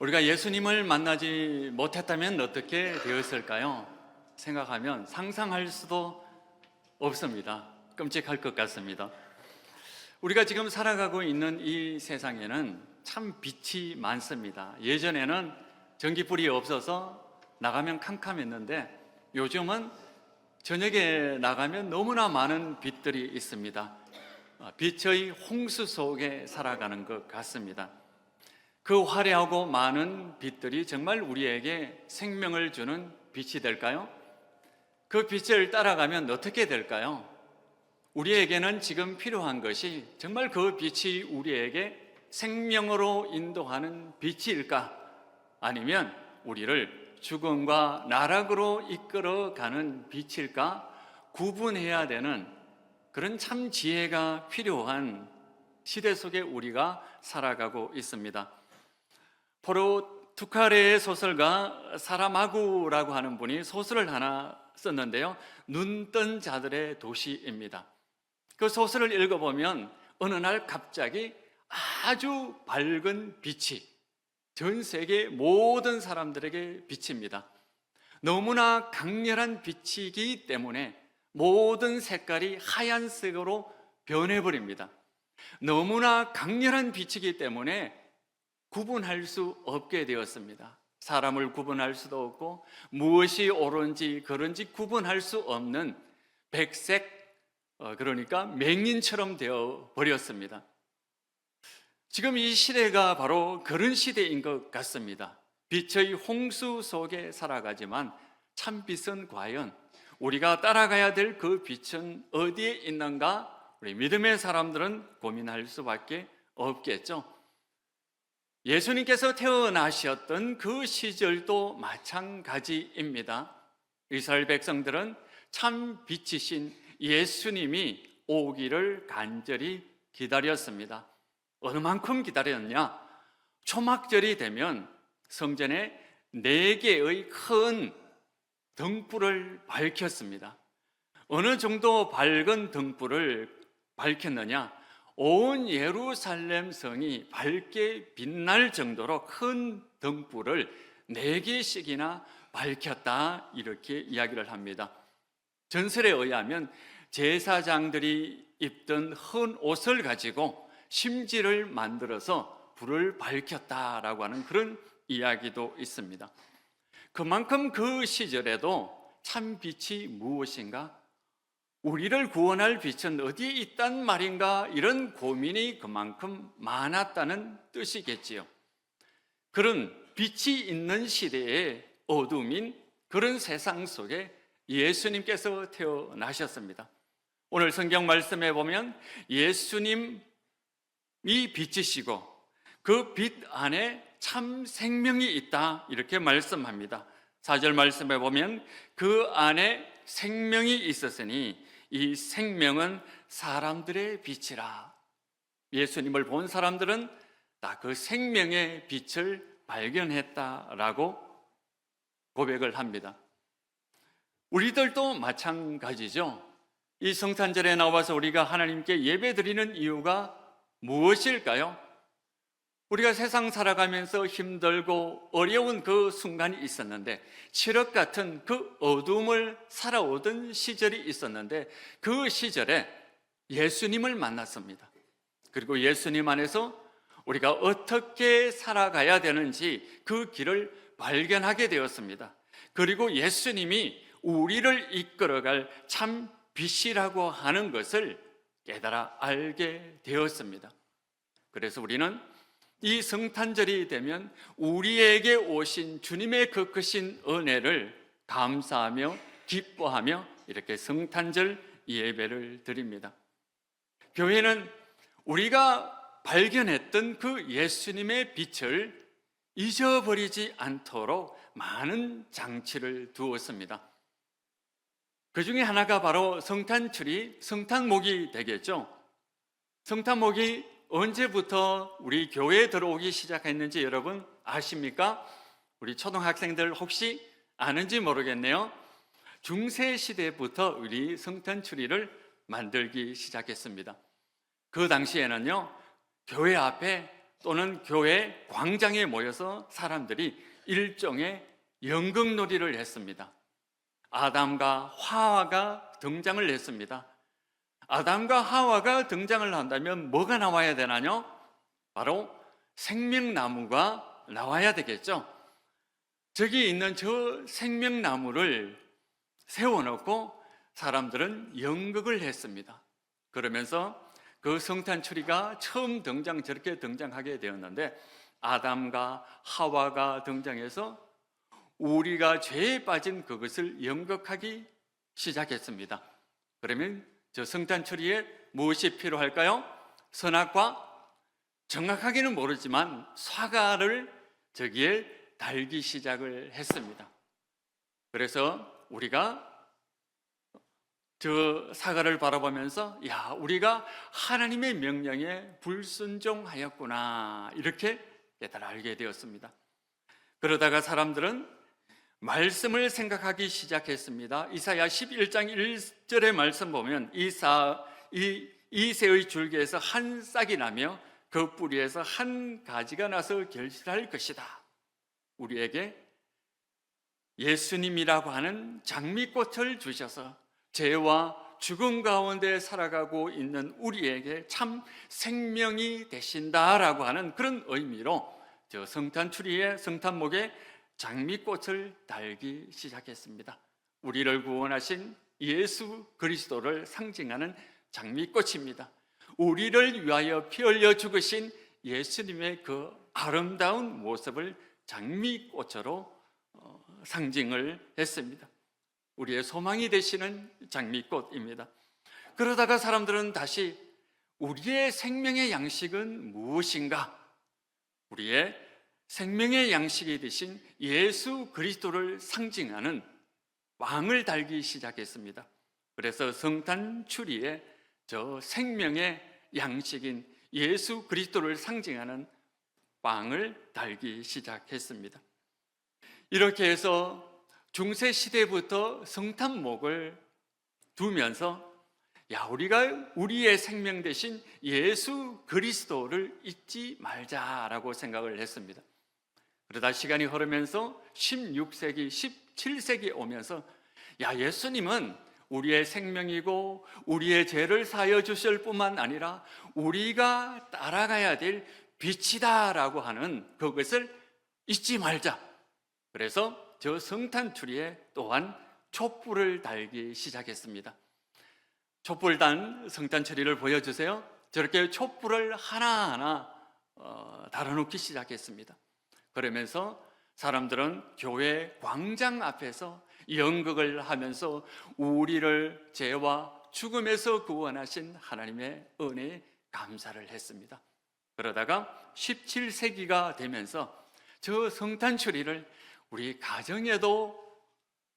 우리가 예수님을 만나지 못했다면 어떻게 되었을까요? 생각하면 상상할 수도 없습니다. 끔찍할 것 같습니다. 우리가 지금 살아가고 있는 이 세상에는 참 빛이 많습니다. 예전에는 전기불이 없어서 나가면 캄캄했는데 요즘은 저녁에 나가면 너무나 많은 빛들이 있습니다. 빛의 홍수 속에 살아가는 것 같습니다. 그 화려하고 많은 빛들이 정말 우리에게 생명을 주는 빛이 될까요? 그 빛을 따라가면 어떻게 될까요? 우리에게는 지금 필요한 것이 정말 그 빛이 우리에게 생명으로 인도하는 빛일까? 아니면 우리를 죽음과 나락으로 이끌어가는 빛일까? 구분해야 되는 그런 참 지혜가 필요한 시대 속에 우리가 살아가고 있습니다. 포르투갈의 소설가 사라마구라고 하는 분이 소설을 하나 썼는데요. 눈 뜬 자들의 도시입니다. 그 소설을 읽어보면 어느 날 갑자기 아주 밝은 빛이 전 세계 모든 사람들에게 비칩니다. 너무나 강렬한 빛이기 때문에 모든 색깔이 하얀색으로 변해버립니다. 너무나 강렬한 빛이기 때문에 구분할 수 없게 되었습니다. 사람을 구분할 수도 없고 무엇이 옳은지 그른지 구분할 수 없는 백색, 그러니까 맹인처럼 되어 버렸습니다. 지금 이 시대가 바로 그런 시대인 것 같습니다. 빛의 홍수 속에 살아가지만 참빛은 과연 우리가 따라가야 될 그 빛은 어디에 있는가? 우리 믿음의 사람들은 고민할 수밖에 없겠죠. 예수님께서 태어나셨던 그 시절도 마찬가지입니다. 이스라엘 백성들은 참 빛이신 예수님이 오기를 간절히 기다렸습니다. 어느 만큼 기다렸냐? 초막절이 되면 성전에 4개의 큰 등불을 밝혔습니다. 어느 정도 밝은 등불을 밝혔느냐? 온 예루살렘 성이 밝게 빛날 정도로 큰 등불을 4개씩이나 밝혔다, 이렇게 이야기를 합니다. 전설에 의하면 제사장들이 입던 헌 옷을 가지고 심지를 만들어서 불을 밝혔다라고 하는 그런 이야기도 있습니다. 그만큼 그 시절에도 참 빛이 무엇인가? 우리를 구원할 빛은 어디에 있단 말인가? 이런 고민이 그만큼 많았다는 뜻이겠지요. 그런 빛이 있는 시대의 어둠인 그런 세상 속에 예수님께서 태어나셨습니다. 오늘 성경 말씀에 보면 예수님이 빛이시고 그 빛 안에 참 생명이 있다, 이렇게 말씀합니다. 4절 말씀에 보면 그 안에 생명이 있었으니 이 생명은 사람들의 빛이라. 예수님을 본 사람들은 다 그 생명의 빛을 발견했다라고 고백을 합니다. 우리들도 마찬가지죠. 이 성탄절에 나와서 우리가 하나님께 예배드리는 이유가 무엇일까요? 우리가 세상 살아가면서 힘들고 어려운 그 순간이 있었는데, 칠흑 같은 그 어둠을 살아오던 시절이 있었는데, 그 시절에 예수님을 만났습니다. 그리고 예수님 안에서 우리가 어떻게 살아가야 되는지 그 길을 발견하게 되었습니다. 그리고 예수님이 우리를 이끌어갈 참 빛이라고 하는 것을 깨달아 알게 되었습니다. 그래서 우리는 이 성탄절이 되면 우리에게 오신 주님의 그 크신 은혜를 감사하며 기뻐하며 이렇게 성탄절 예배를 드립니다. 교회는 우리가 발견했던 그 예수님의 빛을 잊어버리지 않도록 많은 장치를 두었습니다. 그 중에 하나가 바로 성탄추리, 성탄목이 되겠죠. 성탄목이 언제부터 우리 교회에 들어오기 시작했는지 여러분 아십니까? 우리 초등학생들 혹시 아는지 모르겠네요. 중세시대부터 우리 성탄추리를 만들기 시작했습니다. 그 당시에는요, 교회 앞에 또는 교회 광장에 모여서 사람들이 일종의 연극놀이를 했습니다. 아담과 하와가 등장을 했습니다. 아담과 하와가 등장을 한다면 뭐가 나와야 되나요? 바로 생명나무가 나와야 되겠죠. 저기 있는 저 생명나무를 세워놓고 사람들은 연극을 했습니다. 그러면서 그 성탄추리가 처음 저렇게 등장하게 되었는데, 아담과 하와가 등장해서 우리가 죄에 빠진 그것을 연극하기 시작했습니다. 그러면 저 성탄추리에 무엇이 필요할까요? 선악과, 정확하게는 모르지만 사과를 저기에 달기 시작을 했습니다. 그래서 우리가 저 사과를 바라보면서 우리가 하나님의 명령에 불순종하였구나, 이렇게 깨달아 알게 되었습니다. 그러다가 사람들은 말씀을 생각하기 시작했습니다. 이사야 11장 1절의 말씀 보면 이새의 줄기에서 한 싹이 나며 그 뿌리에서 한 가지가 나서 결실할 것이다. 우리에게 예수님이라고 하는 장미꽃을 주셔서 죄와 죽음 가운데 살아가고 있는 우리에게 참 생명이 되신다라고 하는 그런 의미로 저 성탄추리의 성탄목에 장미꽃을 달기 시작했습니다. 우리를 구원하신 예수 그리스도를 상징하는 장미꽃입니다. 우리를 위하여 피 흘려 죽으신 예수님의 그 아름다운 모습을 장미꽃으로 상징을 했습니다. 우리의 소망이 되시는 장미꽃입니다. 그러다가 사람들은 다시 우리의 생명의 양식은 무엇인가? 우리의 생명의 양식이 되신 예수 그리스도를 상징하는 왕을 달기 시작했습니다. 그래서 성탄추리에 저 생명의 양식인 예수 그리스도를 상징하는 왕을 달기 시작했습니다. 이렇게 해서 중세 시대부터 성탄목을 두면서 우리가 우리의 생명 되신 예수 그리스도를 잊지 말자라고 생각을 했습니다. 그러다 시간이 흐르면서 16세기, 17세기 오면서 예수님은 우리의 생명이고 우리의 죄를 사하여 주실 뿐만 아니라 우리가 따라가야 될 빛이다라고 하는 그것을 잊지 말자. 그래서 저 성탄추리에 또한 촛불을 달기 시작했습니다. 촛불 단 성탄추리를 보여주세요. 저렇게 촛불을 하나하나 달아놓기 시작했습니다. 그러면서 사람들은 교회 광장 앞에서 연극을 하면서 우리를 죄와 죽음에서 구원하신 하나님의 은혜에 감사를 했습니다. 그러다가 17세기가 되면서 저 성탄추리를 우리 가정에도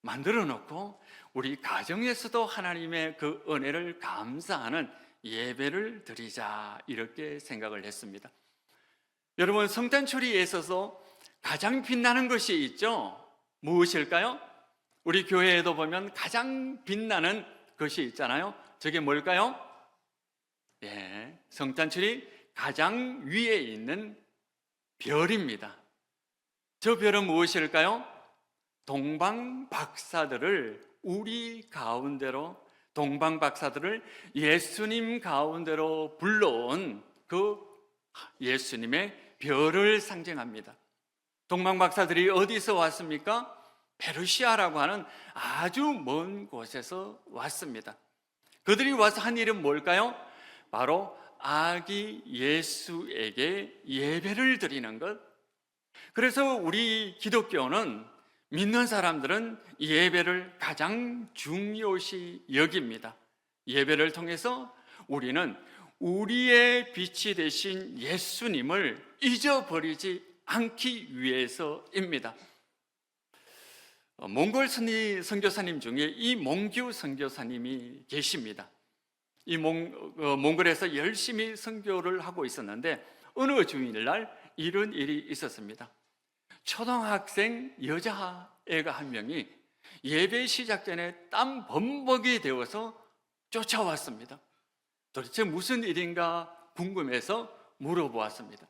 만들어 놓고 우리 가정에서도 하나님의 그 은혜를 감사하는 예배를 드리자, 이렇게 생각을 했습니다. 여러분, 성탄추리에 있어서 가장 빛나는 것이 있죠. 무엇일까요? 우리 교회에도 보면 가장 빛나는 것이 있잖아요. 저게 뭘까요? 성탄추리 가장 위에 있는 별입니다. 저 별은 무엇일까요? 동방박사들을 우리 가운데로, 동방박사들을 예수님 가운데로 불러온 그 예수님의 별을 상징합니다. 동방박사들이 어디서 왔습니까? 페르시아라고 하는 아주 먼 곳에서 왔습니다. 그들이 와서 한 일은 뭘까요? 바로 아기 예수에게 예배를 드리는 것. 그래서 우리 기독교는, 믿는 사람들은 예배를 가장 중요시 여깁니다. 예배를 통해서 우리는 우리의 빛이 되신 예수님을 잊어버리지 않기 위해서입니다. 몽골 선교사님 중에 이몽규 선교사님이 계십니다. 이 몽골에서 열심히 선교를 하고 있었는데 어느 주일날 이런 일이 있었습니다. 초등학생 여자애가 한 명이 예배 시작 전에 땀 범벅이 되어서 쫓아왔습니다. 도대체 무슨 일인가 궁금해서 물어보았습니다.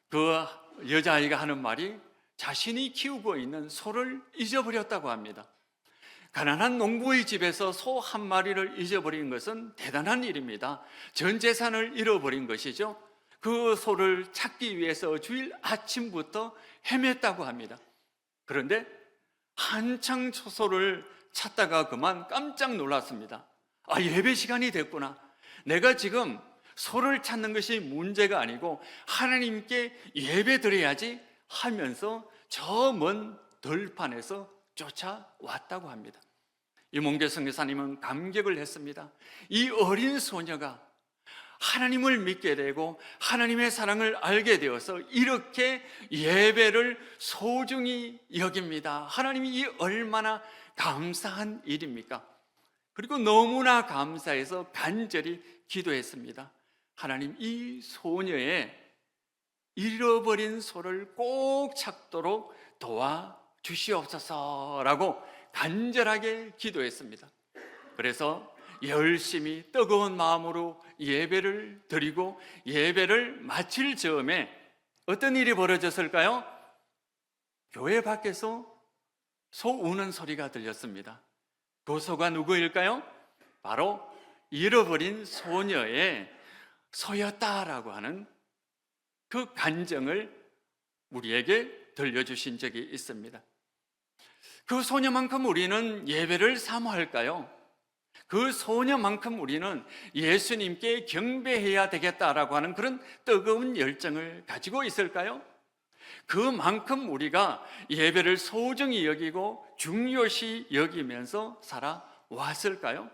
그 여자아이가 하는 말이 자신이 키우고 있는 소를 잊어버렸다고 합니다. 가난한 농부의 집에서 소 한 마리를 잊어버린 것은 대단한 일입니다. 전 재산을 잃어버린 것이죠. 그 소를 찾기 위해서 주일 아침부터 헤맸다고 합니다. 그런데 한창 소를 찾다가 그만 깜짝 놀랐습니다. 예배 시간이 됐구나. 내가 지금 소를 찾는 것이 문제가 아니고 하나님께 예배 드려야지 하면서 저 먼 들판에서 쫓아왔다고 합니다. 이몽재 선교사님은 감격을 했습니다. 이 어린 소녀가 하나님을 믿게 되고 하나님의 사랑을 알게 되어서 이렇게 예배를 소중히 여깁니다. 하나님이 이 얼마나 감사한 일입니까? 그리고 너무나 감사해서 간절히 기도했습니다. 하나님, 이 소녀의 잃어버린 소를 꼭 찾도록 도와주시옵소서라고 간절하게 기도했습니다. 그래서 열심히 뜨거운 마음으로 예배를 드리고 예배를 마칠 즈음에 어떤 일이 벌어졌을까요? 교회 밖에서 소 우는 소리가 들렸습니다. 그 소가 누구일까요? 바로 잃어버린 소녀의 소였다라고 하는 그 간증을 우리에게 들려주신 적이 있습니다. 그 소녀만큼 우리는 예배를 사모할까요? 그 소녀만큼 우리는 예수님께 경배해야 되겠다라고 하는 그런 뜨거운 열정을 가지고 있을까요? 그만큼 우리가 예배를 소중히 여기고 중요시 여기면서 살아왔을까요?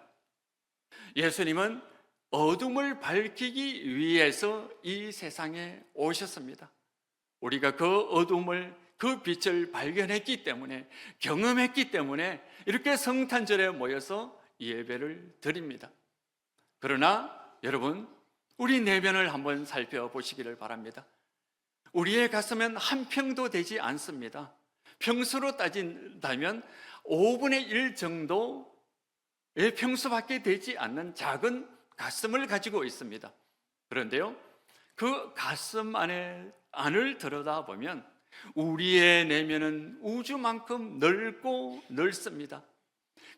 예수님은 어둠을 밝히기 위해서 이 세상에 오셨습니다. 우리가 그 어둠을, 그 빛을 발견했기 때문에, 경험했기 때문에 이렇게 성탄절에 모여서 예배를 드립니다. 그러나 여러분, 우리 내면을 한번 살펴보시기를 바랍니다. 우리의 가슴은 한 평도 되지 않습니다. 평수로 따진다면 5분의 1 정도의 평수밖에 되지 않는 작은 가슴을 가지고 있습니다. 그런데요, 그 가슴 안을 들여다보면 우리의 내면은 우주만큼 넓고 넓습니다.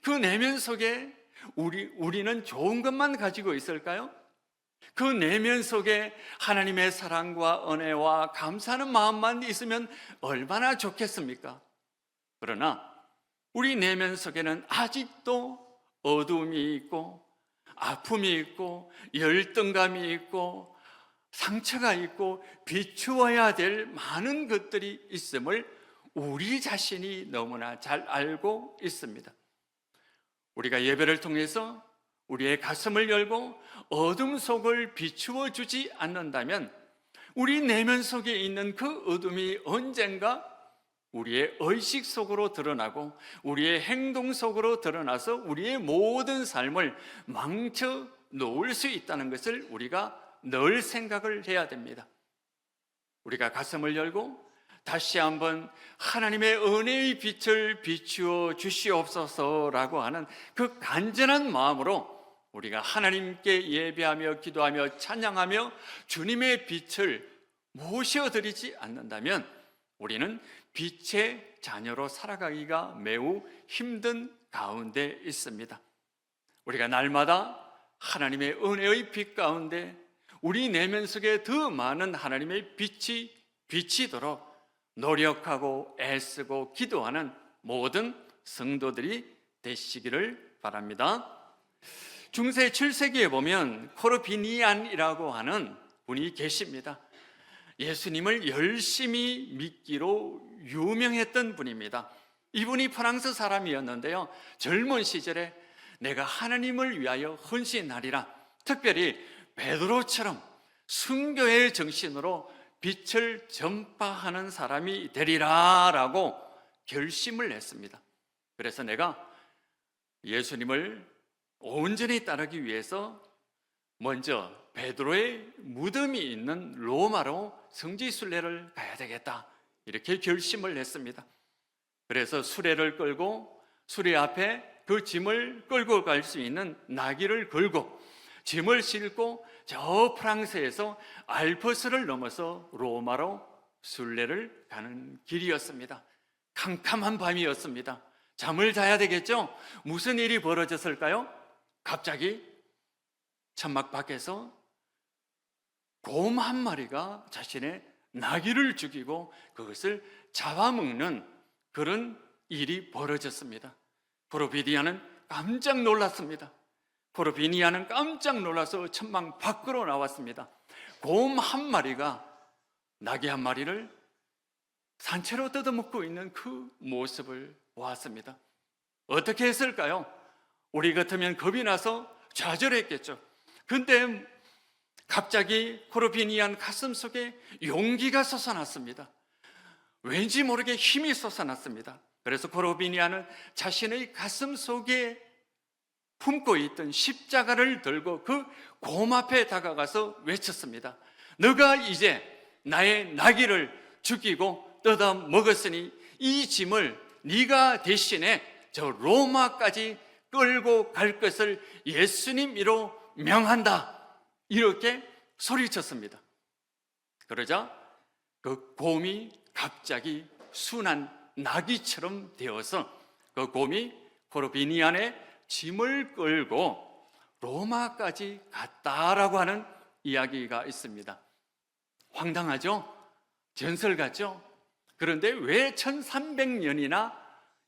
그 내면 속에 우리는 좋은 것만 가지고 있을까요? 그 내면 속에 하나님의 사랑과 은혜와 감사하는 마음만 있으면 얼마나 좋겠습니까? 그러나 우리 내면 속에는 아직도 어둠이 있고 아픔이 있고 열등감이 있고 상처가 있고 비추어야 될 많은 것들이 있음을 우리 자신이 너무나 잘 알고 있습니다. 우리가 예배를 통해서 우리의 가슴을 열고 어둠 속을 비추어 주지 않는다면 우리 내면 속에 있는 그 어둠이 언젠가 우리의 의식 속으로 드러나고 우리의 행동 속으로 드러나서 우리의 모든 삶을 망쳐 놓을 수 있다는 것을 우리가 늘 생각을 해야 됩니다. 우리가 가슴을 열고 다시 한번 하나님의 은혜의 빛을 비추어 주시옵소서라고 하는 그 간절한 마음으로 우리가 하나님께 예배하며 기도하며 찬양하며 주님의 빛을 모셔드리지 않는다면 우리는 빛의 자녀로 살아가기가 매우 힘든 가운데 있습니다. 우리가 날마다 하나님의 은혜의 빛 가운데 우리 내면 속에 더 많은 하나님의 빛이 비치도록 노력하고 애쓰고 기도하는 모든 성도들이 되시기를 바랍니다. 중세 7세기에 보면 코르비니안이라고 하는 분이 계십니다. 예수님을 열심히 믿기로 유명했던 분입니다. 이분이 프랑스 사람이었는데요, 젊은 시절에 내가 하나님을 위하여 헌신하리라, 특별히 베드로처럼 순교의 정신으로 빛을 전파하는 사람이 되리라 라고 결심을 했습니다. 그래서 내가 예수님을 온전히 따르기 위해서 먼저 베드로의 무덤이 있는 로마로 성지순례를 가야 되겠다, 이렇게 결심을 했습니다. 그래서 수레를 끌고 수레 앞에 그 짐을 끌고 갈 수 있는 나귀를 걸고 짐을 싣고 저 프랑스에서 알프스를 넘어서 로마로 순례를 가는 길이었습니다. 캄캄한 밤이었습니다. 잠을 자야 되겠죠? 무슨 일이 벌어졌을까요? 갑자기 천막 밖에서 곰 한 마리가 자신의 나귀를 죽이고 그것을 잡아먹는 그런 일이 벌어졌습니다. 프로비디아는 깜짝 놀랐습니다. 프로비니아는 깜짝 놀라서 천막 밖으로 나왔습니다. 곰 한 마리가 나귀 한 마리를 산채로 뜯어먹고 있는 그 모습을 보았습니다. 어떻게 했을까요? 우리 같으면 겁이 나서 좌절했겠죠. 근데 갑자기 코르비니안 가슴 속에 용기가 솟아났습니다. 왠지 모르게 힘이 솟아났습니다. 그래서 코르비니안은 자신의 가슴 속에 품고 있던 십자가를 들고 그 곰 앞에 다가가서 외쳤습니다. 너가 이제 나의 나귀를 죽이고 뜯어 먹었으니 이 짐을 네가 대신에 저 로마까지 끌고 갈 것을 예수님으로 명한다. 이렇게 소리쳤습니다. 그러자 그 곰이 갑자기 순한 나귀처럼 되어서 그 곰이 코르비니안의 짐을 끌고 로마까지 갔다라고 하는 이야기가 있습니다. 황당하죠? 전설 같죠? 그런데 왜 1300년이나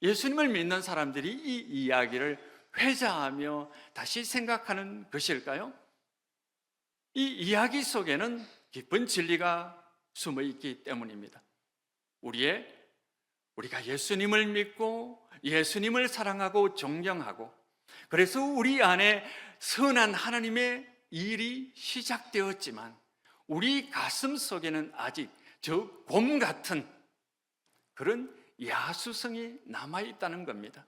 예수님을 믿는 사람들이 이 이야기를 회자하며 다시 생각하는 것일까요? 이 이야기 속에는 깊은 진리가 숨어 있기 때문입니다. 우리가 예수님을 믿고 예수님을 사랑하고 존경하고 그래서 우리 안에 선한 하나님의 일이 시작되었지만 우리 가슴 속에는 아직 저 곰 같은 그런 야수성이 남아있다는 겁니다.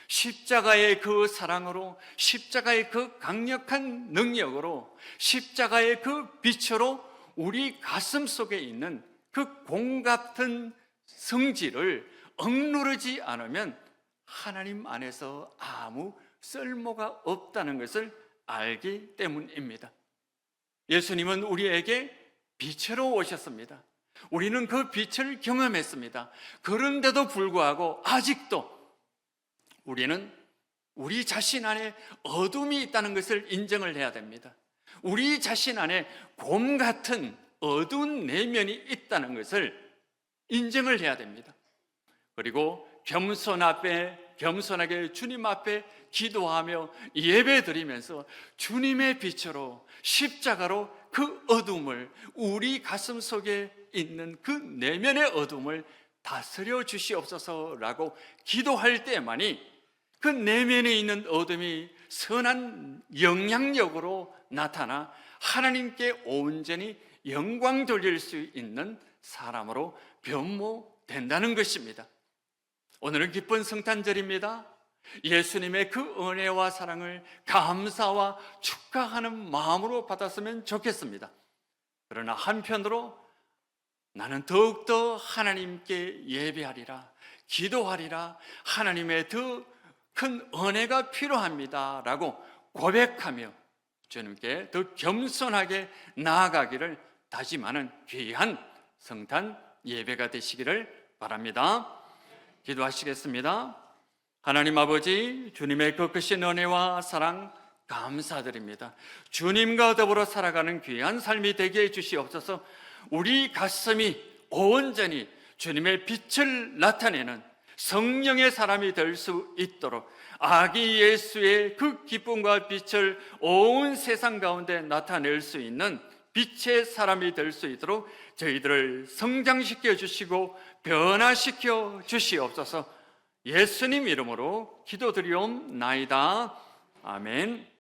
십자가의 그 사랑으로, 십자가의 그 강력한 능력으로, 십자가의 그 빛으로 우리 가슴 속에 있는 그 곰 같은 성질을 억누르지 않으면 하나님 안에서 아무 쓸모가 없다는 것을 알기 때문입니다. 예수님은 우리에게 빛으로 오셨습니다. 우리는 그 빛을 경험했습니다. 그런데도 불구하고 아직도 우리는 우리 자신 안에 어둠이 있다는 것을 인정을 해야 됩니다. 우리 자신 안에 곰 같은 어두운 내면이 있다는 것을 인정을 해야 됩니다. 그리고 겸손하게 주님 앞에 기도하며 예배 드리면서 주님의 빛으로 십자가로 그 어둠을 우리 가슴 속에 있는 그 내면의 어둠을 다스려 주시옵소서라고 기도할 때만이 그 내면에 있는 어둠이 선한 영향력으로 나타나 하나님께 온전히 영광 돌릴 수 있는 사람으로 변모된다는 것입니다. 오늘은 기쁜 성탄절입니다. 예수님의 그 은혜와 사랑을 감사와 축하하는 마음으로 받았으면 좋겠습니다. 그러나 한편으로 나는 더욱더 하나님께 예배하리라, 기도하리라, 하나님의 더 큰 은혜가 필요합니다 라고 고백하며 주님께 더 겸손하게 나아가기를 다짐하는 귀한 성탄 예배가 되시기를 바랍니다. 기도하시겠습니다. 하나님 아버지, 주님의 그 크신 은혜와 사랑 감사드립니다. 주님과 더불어 살아가는 귀한 삶이 되게 해주시옵소서. 우리 가슴이 온전히 주님의 빛을 나타내는 성령의 사람이 될 수 있도록 아기 예수의 그 기쁨과 빛을 온 세상 가운데 나타낼 수 있는 빛의 사람이 될 수 있도록 저희들을 성장시켜 주시고 변화시켜 주시옵소서. 예수님 이름으로 기도드리옵나이다. 아멘.